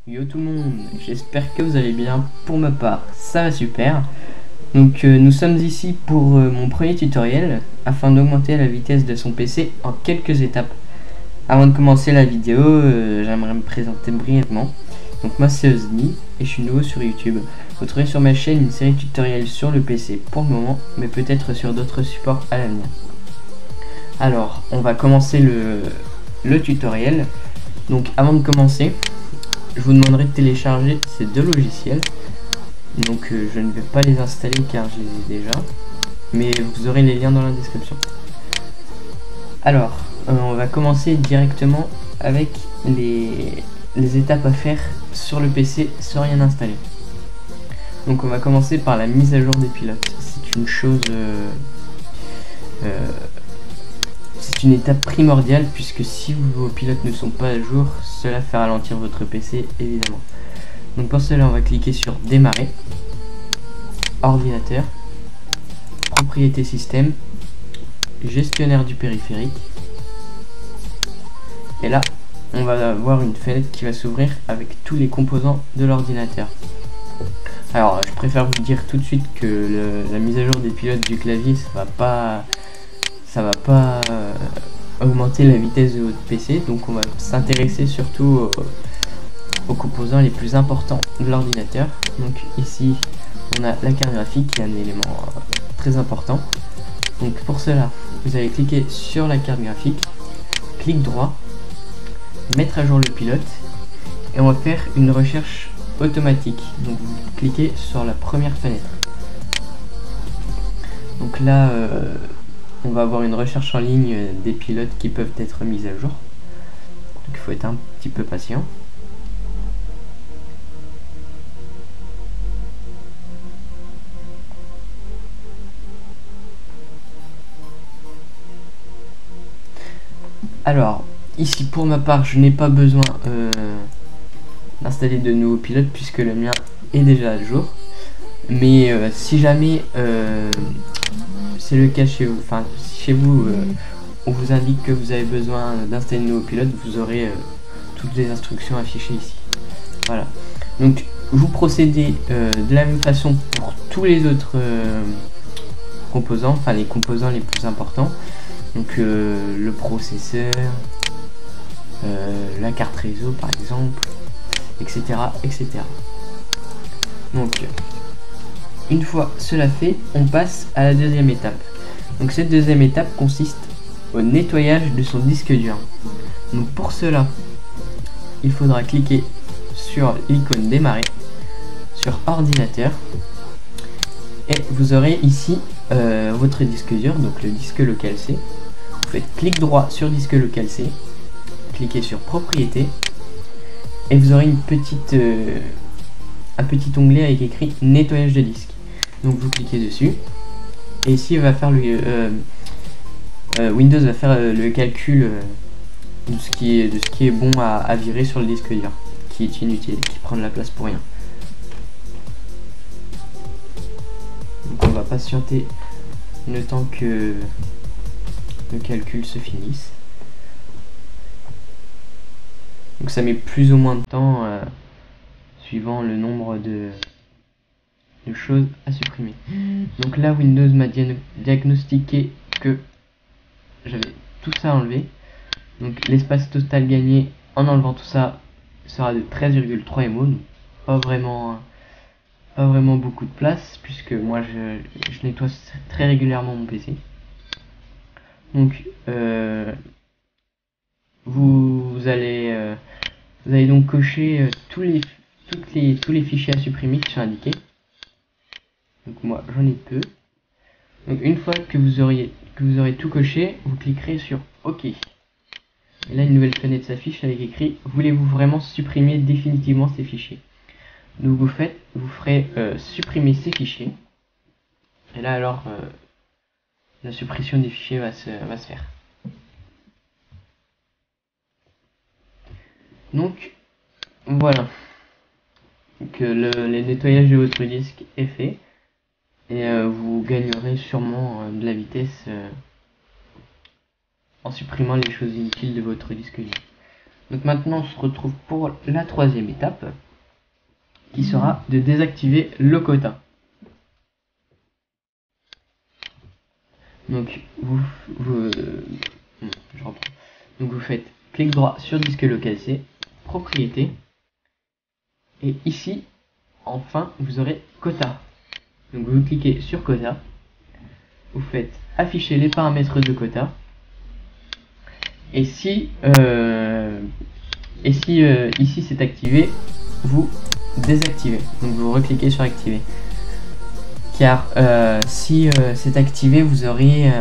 Yo tout le monde, j'espère que vous allez bien. Pour ma part, ça va super. Donc nous sommes ici pour mon premier tutoriel afin d'augmenter la vitesse de son PC en quelques étapes. Avant de commencer la vidéo, j'aimerais me présenter brièvement. Donc moi c'est Ozny et je suis nouveau sur YouTube. Vous trouverez sur ma chaîne une série de tutoriels sur le PC pour le moment, mais peut-être sur d'autres supports à l'avenir. Alors, on va commencer le tutoriel. Donc avant de commencer, je vous demanderai de télécharger ces deux logiciels. Donc je ne vais pas les installer car je les ai déjà, mais vous aurez les liens dans la description. Alors, on va commencer directement avec les étapes à faire sur le PC sans rien installer. Donc on va commencer par la mise à jour des pilotes. C'est une chose... c'est une étape primordiale puisque si vos pilotes ne sont pas à jour, cela fait ralentir votre PC évidemment. Donc pour cela on va cliquer sur démarrer, ordinateur, propriété système, gestionnaire du périphérique, et là on va avoir une fenêtre qui va s'ouvrir avec tous les composants de l'ordinateur. Alors je préfère vous dire tout de suite que la mise à jour des pilotes du clavier ça va pas augmenter la vitesse de votre PC, donc on va s'intéresser surtout aux composants les plus importants de l'ordinateur. Donc ici on a la carte graphique qui est un élément très important. Donc pour cela vous allez cliquer sur la carte graphique, clic droit, mettre à jour le pilote, et on va faire une recherche automatique. Donc vous cliquez sur la première fenêtre. Donc là on va avoir une recherche en ligne des pilotes qui peuvent être mis à jour. Donc il faut être un petit peu patient. Alors, ici pour ma part, je n'ai pas besoin d'installer de nouveaux pilotes puisque le mien est déjà à jour. Mais si jamais c'est le cas chez vous, enfin chez vous, on vous indique que vous avez besoin d'installer de nouveaux pilotes, vous aurez toutes les instructions affichées ici. Voilà. Donc vous procédez de la même façon pour tous les autres composants, enfin les composants les plus importants. Donc le processeur, la carte réseau par exemple, etc. etc. Donc une fois cela fait, on passe à la deuxième étape. Donc cette deuxième étape consiste au nettoyage de son disque dur. Donc pour cela, il faudra cliquer sur l'icône démarrer, sur ordinateur, et vous aurez ici votre disque dur, donc le disque local C. Vous faites clic droit sur disque local C, cliquez sur propriété, et vous aurez un petit onglet avec écrit nettoyage de disque. Donc vous cliquez dessus, et ici il va faire Windows va faire le calcul de ce qui est bon à virer sur le disque dur, qui est inutile, qui prend de la place pour rien. Donc on va patienter le temps que le calcul se finisse. Donc ça met plus ou moins de temps suivant le nombre de choses à supprimer. Donc là Windows m'a diagnostiqué que j'avais tout ça enlevé. Donc l'espace total gagné en enlevant tout ça sera de 13,3 MO, donc pas vraiment beaucoup de place puisque moi je nettoie très régulièrement mon PC. Donc vous allez donc cocher tous les fichiers à supprimer qui sont indiqués. Donc moi j'en ai peu. Donc une fois que vous aurez tout coché, vous cliquerez sur OK. Et là une nouvelle fenêtre s'affiche avec écrit voulez-vous vraiment supprimer définitivement ces fichiers. Donc vous ferez supprimer ces fichiers. Et là alors la suppression des fichiers va se faire. Donc voilà. Que le nettoyage de votre disque est fait. Et vous gagnerez sûrement de la vitesse en supprimant les choses inutiles de votre disque dur. Donc maintenant on se retrouve pour la troisième étape, qui sera de désactiver le quota. Donc je reprends. Donc vous faites clic droit sur disque local C, propriété, et ici enfin vous aurez quota. Donc vous cliquez sur quota, vous faites afficher les paramètres de quota, et si ici c'est activé, vous désactivez. Donc vous recliquez sur activer. Car si c'est activé, vous aurez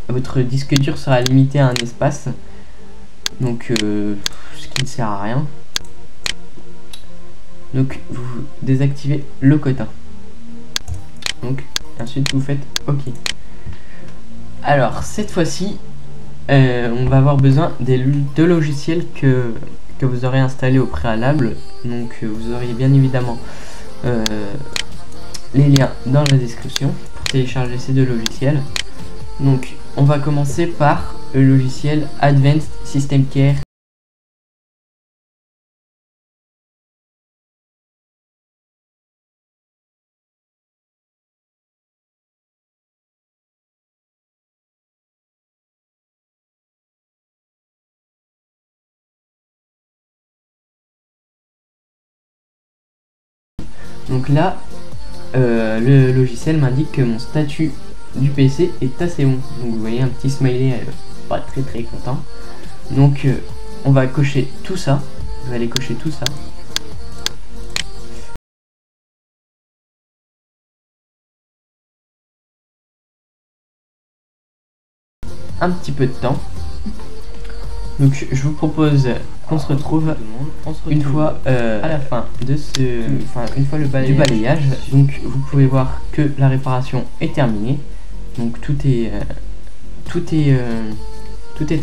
votre disque dur sera limité à un espace, donc ce qui ne sert à rien. Donc vous désactivez le quota. Donc ensuite vous faites OK. Alors cette fois-ci, on va avoir besoin des deux logiciels que vous aurez installés au préalable. Donc vous aurez bien évidemment les liens dans la description pour télécharger ces deux logiciels. Donc on va commencer par le logiciel Advanced System Care. Donc là, le logiciel m'indique que mon statut du PC est assez bon. Donc vous voyez un petit smiley pas très content. Donc on va cocher tout ça. Je vais aller cocher tout ça. Un petit peu de temps. Donc je vous propose qu'on se retrouve une fois à la fin de une fois le balayage. Donc vous pouvez voir que la réparation est terminée. Donc tout est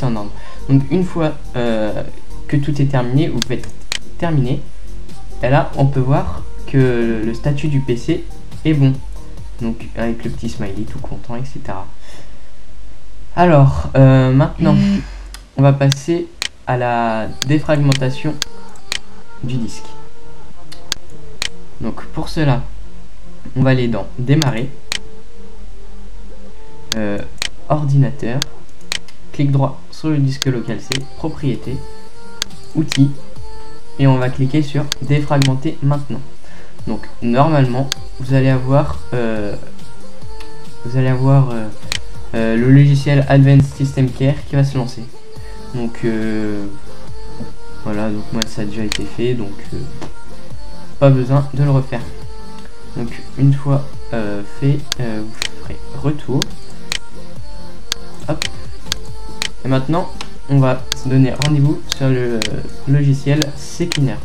en ordre. Donc une fois que tout est terminé, vous faites terminer. Et là on peut voir que le statut du PC est bon. Donc avec le petit smiley tout content, etc. Alors maintenant on va passer à la défragmentation du disque. Donc pour cela, on va aller dans démarrer, ordinateur, clic droit sur le disque local C, propriété, outils, et on va cliquer sur défragmenter maintenant. Donc normalement vous allez avoir le logiciel Advanced System Care qui va se lancer. Donc voilà, donc moi ça a déjà été fait, donc pas besoin de le refaire. Donc une fois fait, vous ferez retour. Hop. Et maintenant on va se donner rendez-vous sur le logiciel CCleaner.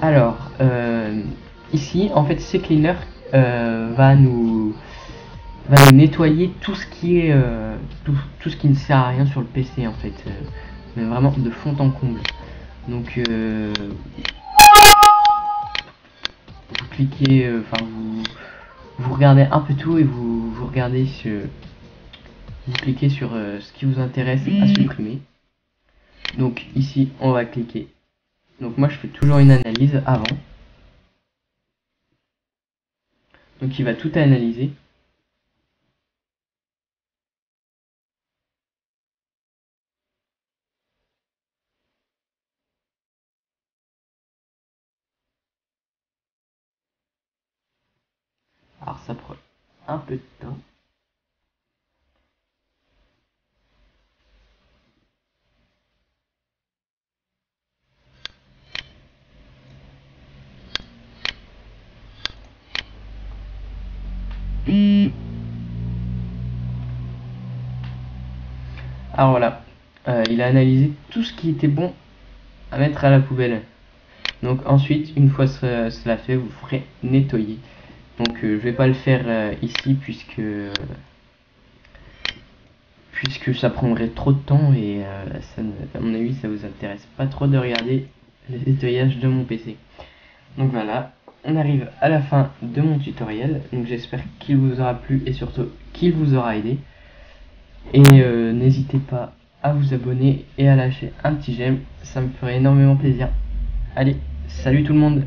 Alors ici en fait CCleaner va nous nettoyer tout ce qui est tout ce qui ne sert à rien sur le PC en fait, mais vraiment de fond en comble. Donc vous cliquez, vous regardez un peu tout et vous regardez vous cliquez sur ce qui vous intéresse à supprimer. Donc ici on va cliquer. Donc moi je fais toujours une analyse avant. Donc il va tout analyser. Alors ça prend un peu de temps. Alors voilà, il a analysé tout ce qui était bon à mettre à la poubelle. Donc ensuite, une fois cela fait, vous ferez nettoyer. Donc je vais pas le faire ici puisque ça prendrait trop de temps et à mon avis ça vous intéresse pas trop de regarder le nettoyage de mon PC. Donc voilà, on arrive à la fin de mon tutoriel. Donc j'espère qu'il vous aura plu et surtout qu'il vous aura aidé. Et n'hésitez pas à vous abonner et à lâcher un petit j'aime, ça me ferait énormément plaisir. Allez, salut tout le monde!